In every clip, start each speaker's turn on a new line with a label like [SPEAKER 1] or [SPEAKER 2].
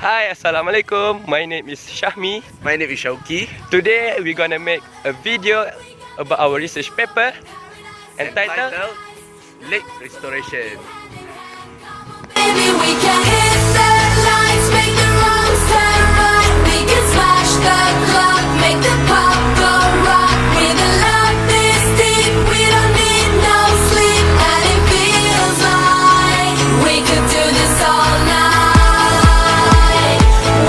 [SPEAKER 1] Hi, Assalamualaikum. My name is Shahmi.
[SPEAKER 2] My name is Shauki.
[SPEAKER 1] Today we're gonna make a video about our research paper entitled
[SPEAKER 2] Lake Restoration.
[SPEAKER 3] Maybe we can hit the lights, make the wrongs turn right. We can smash the clock, make the pop go rock. With a love this deep, we don't need no sleep, and it feels like we could do this all night.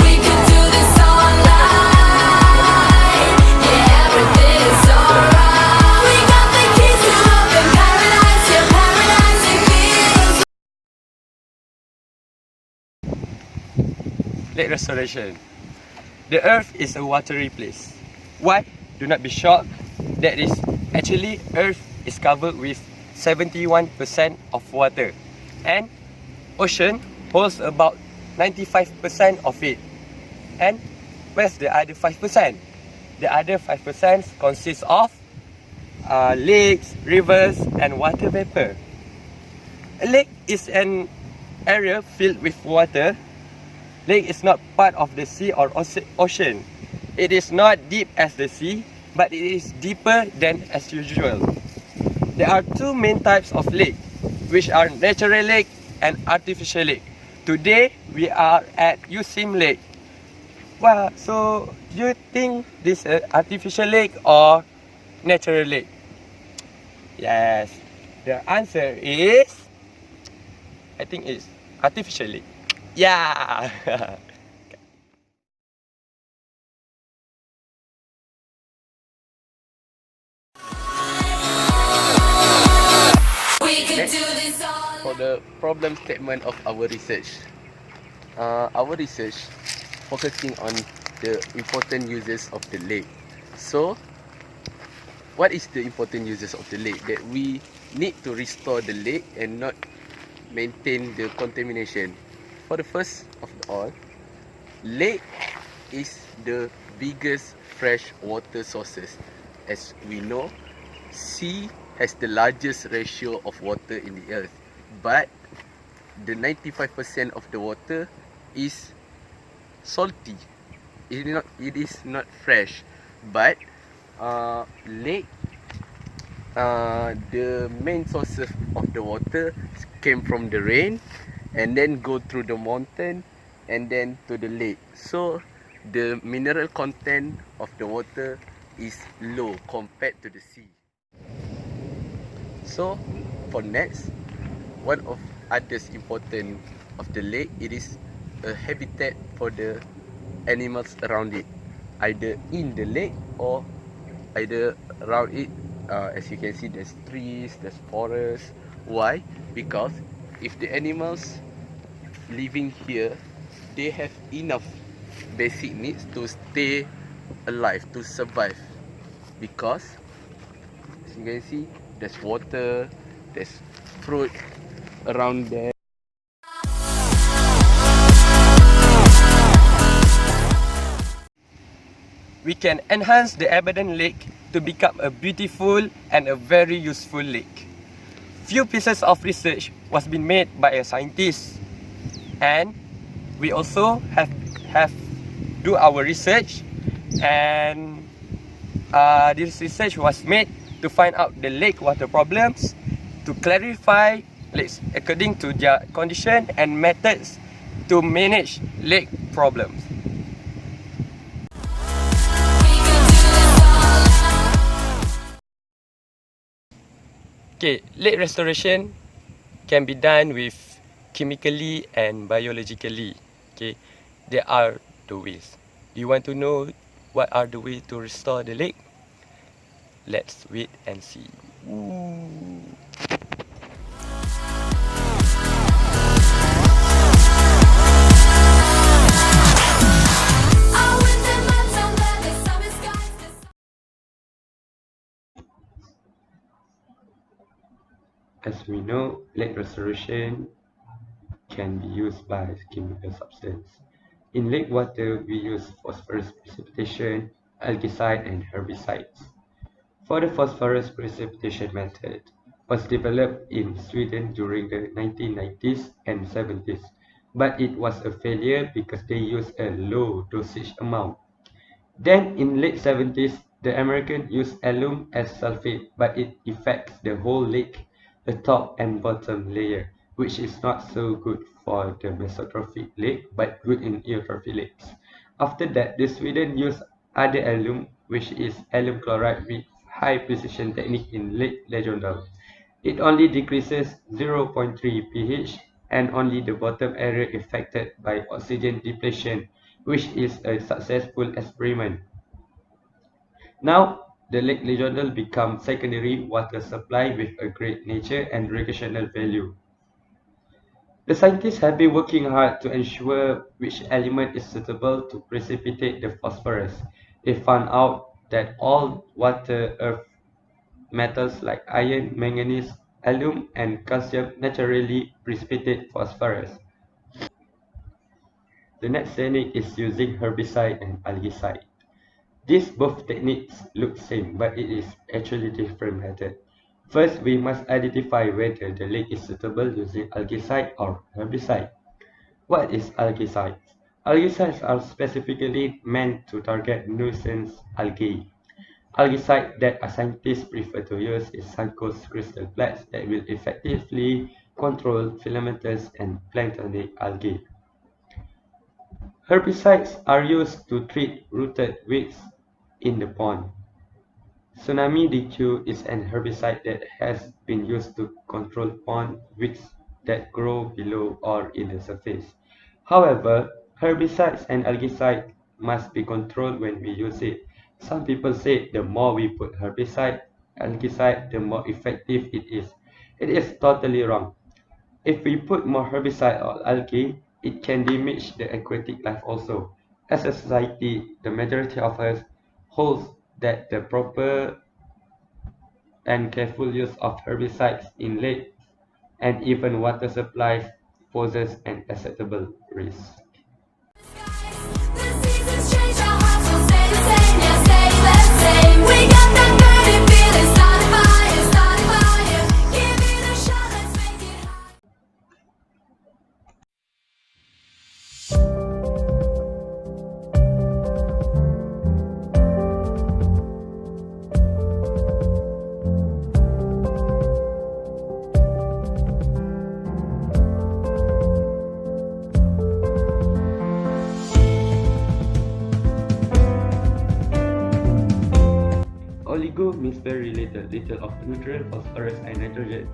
[SPEAKER 3] We could do this all night. Yeah, everything is alright. We got the keys to open paradise. Yeah, paradise it feels.
[SPEAKER 1] lake restoration. The earth is a watery place. Why? Do not be shocked. That is actually earth is covered with 71% of water, and ocean holds about 95% of it. And where's the other 5%? The other 5% consists of lakes, rivers, and water vapor. A lake is an area filled with water. Lake is not part of the sea or ocean. It is not deep as the sea, but it is deeper than as usual. There are two main types of lake, which are natural lake and artificial lake. Today we are at Usim Lake. Wow, so do you think this is artificial lake or natural lake? Yes, the answer is, I think it's artificial lake. Yeah.
[SPEAKER 3] We could do this all
[SPEAKER 2] For the problem statement of our research. Our research focusing on the important uses of the lake. So, what is the important uses of the lake? That we need to restore the lake and not maintain the contamination. For the first of all, lake is the biggest fresh water sources. As we know, sea has the largest ratio of water in the earth, but the 95% of the water is salty. It is not fresh. But lake, the main sources of the water came from the rain, and then go through the mountain, and then to the lake. So the mineral content of the water is low compared to the sea. So for next, one of others important of the lake, it is a habitat for the animals around it, either in the lake or either around it. As you can see, there's trees, there's forests. Why? Because if the animals living here, they have enough basic needs to stay alive, to survive. Because as you can see, there's water, there's fruit around there.
[SPEAKER 1] We can enhance the Abadan Lake to become a beautiful and a very useful lake. Few pieces of research was been made by a scientist, and we also have do our research, and this research was made to find out the lake water problems, to clarify lakes according to their condition and methods to manage lake problems. Okay, lake restoration can be done with chemically and biologically. Okay, there are the ways. Do you want to know what are the ways to restore the lake? Let's wait and see. Ooh. As we know, lake restoration can be used by chemical substance. In lake water, we use phosphorus precipitation, algicide, and herbicides. For the phosphorus precipitation method was developed in Sweden during the 1990s and 70s but it was a failure because they used a low dosage amount. Then in late 70s, the Americans used alum as sulfate, but it affects the whole lake, the top and bottom layer, which is not so good for the mesotrophic lake, but good in eutrophic lakes. After that, the Sweden used other alum, which is alum chloride with high precision technique in Lake Legionel. It only decreases 0.3 pH and only the bottom area affected by oxygen depletion, which is a successful experiment. Now, the Lake Legionel becomes secondary water supply with a great nature and recreational value. The scientists have been working hard to ensure which element is suitable to precipitate the phosphorus. They found out that all water earth metals like iron, manganese, alum, and calcium naturally precipitate phosphorus. The next technique is using herbicide and algicide. These both techniques look same, but it is actually different method. First, we must identify whether the lake is suitable using algicide or herbicide. What is algicides? Algicides are specifically meant to target nuisance algae. Algicide that a scientist prefer to use is Suncoast crystal flats that will effectively control filamentous and planktonic algae. Herbicides are used to treat rooted weeds in the pond. Tsunami DQ is an herbicide that has been used to control pond weeds that grow below or in the surface. However, herbicides and algicides must be controlled when we use it. Some people say the more we put algicide, the more effective it is. It is totally wrong. If we put more herbicide or algae, it can damage the aquatic life also. As a society, the majority of us holds that the proper and careful use of herbicides in lakes and even water supplies poses an acceptable risk.
[SPEAKER 3] The seasons change, our hearts will stay the same, yeah, stay the same. We got that burning feeling, start a fire, start a fire. Give it a shot, let's make it hot.
[SPEAKER 1] Oligo means very little of nutrient, phosphorus and nitrogen.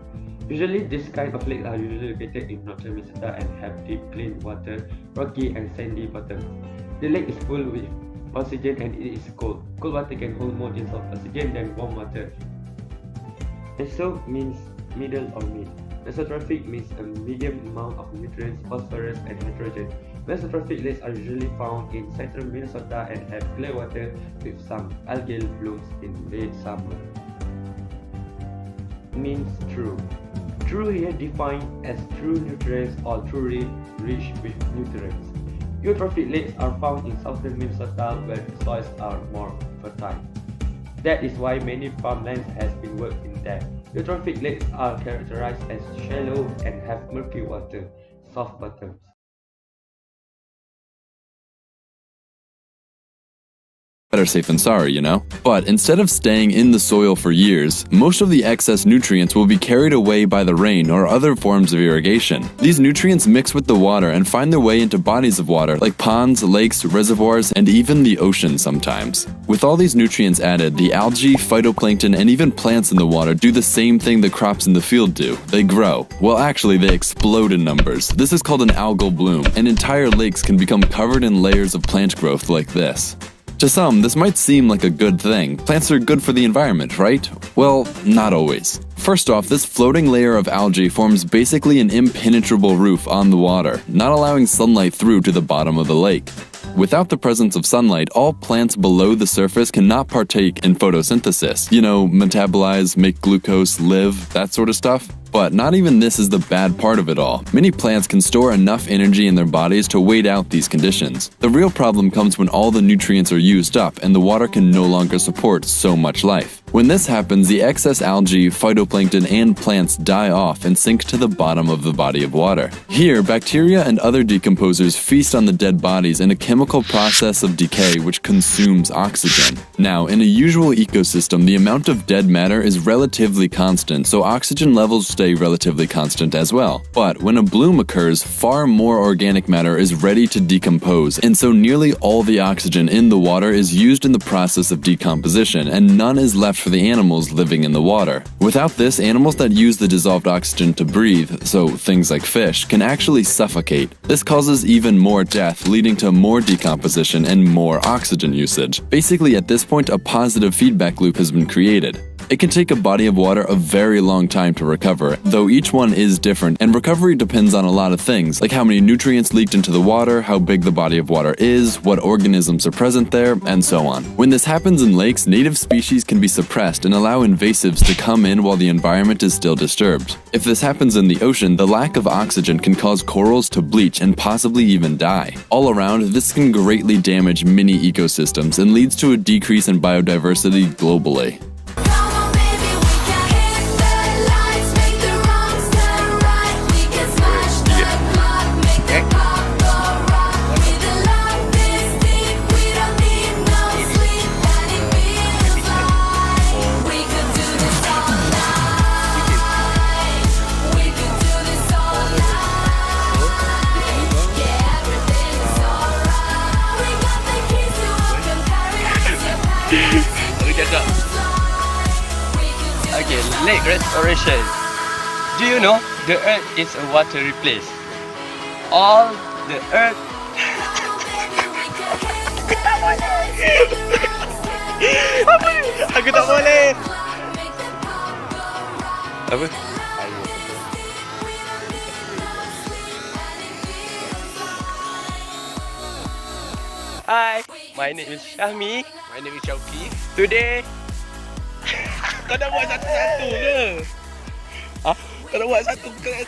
[SPEAKER 1] Usually this kind of lakes are usually located in northern Minnesota and have deep clean water, rocky and sandy bottoms. The lake is full with oxygen and it is cold. Cold water can hold more dissolved oxygen than warm water. Meso means middle or mid. Mesotrophic means a medium amount of nutrients, phosphorus and nitrogen. Mesotrophic lakes are usually found in central Minnesota and have clear water with some algal blooms in late summer. Means true. True here defined as true nutrients or truly rich with nutrients. Eutrophic lakes are found in southern Minnesota where the soils are more fertile. That is why many farmlands has been worked in there. Eutrophic lakes are characterized as shallow and have murky water, soft bottoms.
[SPEAKER 4] Better safe than sorry, you know? But instead of staying in the soil for years, most of the excess nutrients will be carried away by the rain or other forms of irrigation. These nutrients mix with the water and find their way into bodies of water like ponds, lakes, reservoirs, and even the ocean sometimes. With all these nutrients added, the algae, phytoplankton, and even plants in the water do the same thing the crops in the field do. They grow. Well, actually, they explode in numbers. This is called an algal bloom, and entire lakes can become covered in layers of plant growth like this. To some, this might seem like a good thing. Plants are good for the environment, right? Well, not always. First off, this floating layer of algae forms basically an impenetrable roof on the water, not allowing sunlight through to the bottom of the lake. Without the presence of sunlight, all plants below the surface cannot partake in photosynthesis. You know, metabolize, make glucose, live, that sort of stuff. But not even this is the bad part of it all. Many plants can store enough energy in their bodies to wait out these conditions. The real problem comes when all the nutrients are used up and the water can no longer support so much life. When this happens, the excess algae, phytoplankton, and plants die off and sink to the bottom of the body of water. Here, bacteria and other decomposers feast on the dead bodies in a chemical process of decay which consumes oxygen. Now, in a usual ecosystem, the amount of dead matter is relatively constant, so oxygen levels stay relatively constant as well. But when a bloom occurs, far more organic matter is ready to decompose, and so nearly all the oxygen in the water is used in the process of decomposition, and none is left for the animals living in the water. Without this, animals that use the dissolved oxygen to breathe, so things like fish, can actually suffocate. This causes even more death, leading to more decomposition and more oxygen usage. Basically, at this point, a positive feedback loop has been created. It can take a body of water a very long time to recover, though each one is different, and recovery depends on a lot of things, like how many nutrients leaked into the water, how big the body of water is, what organisms are present there, and so on. When this happens in lakes, native species can be suppressed and allow invasives to come in while the environment is still disturbed. If this happens in the ocean, the lack of oxygen can cause corals to bleach and possibly even die. All around, this can greatly damage many ecosystems and leads to a decrease in biodiversity globally.
[SPEAKER 3] Come on, baby, we can hit the lights, make the wrongs turn right. We can smash the clock, make the pop go rock. With the love this deep, we don't need no sleep, and it feels like we could do this all night. We could do this all night. Yeah, everything's alright. We got the keys to open paradise.
[SPEAKER 1] Okay, lake restoration. Do you know the earth is a watery place? All the earth. Aku tak boleh. Apa? Hi, my name is Syahmi.
[SPEAKER 2] My name is Chauki.
[SPEAKER 1] Today,
[SPEAKER 2] Kau dah buat satu-satu ke?
[SPEAKER 1] Ha?
[SPEAKER 2] Kau dah buat satu ke?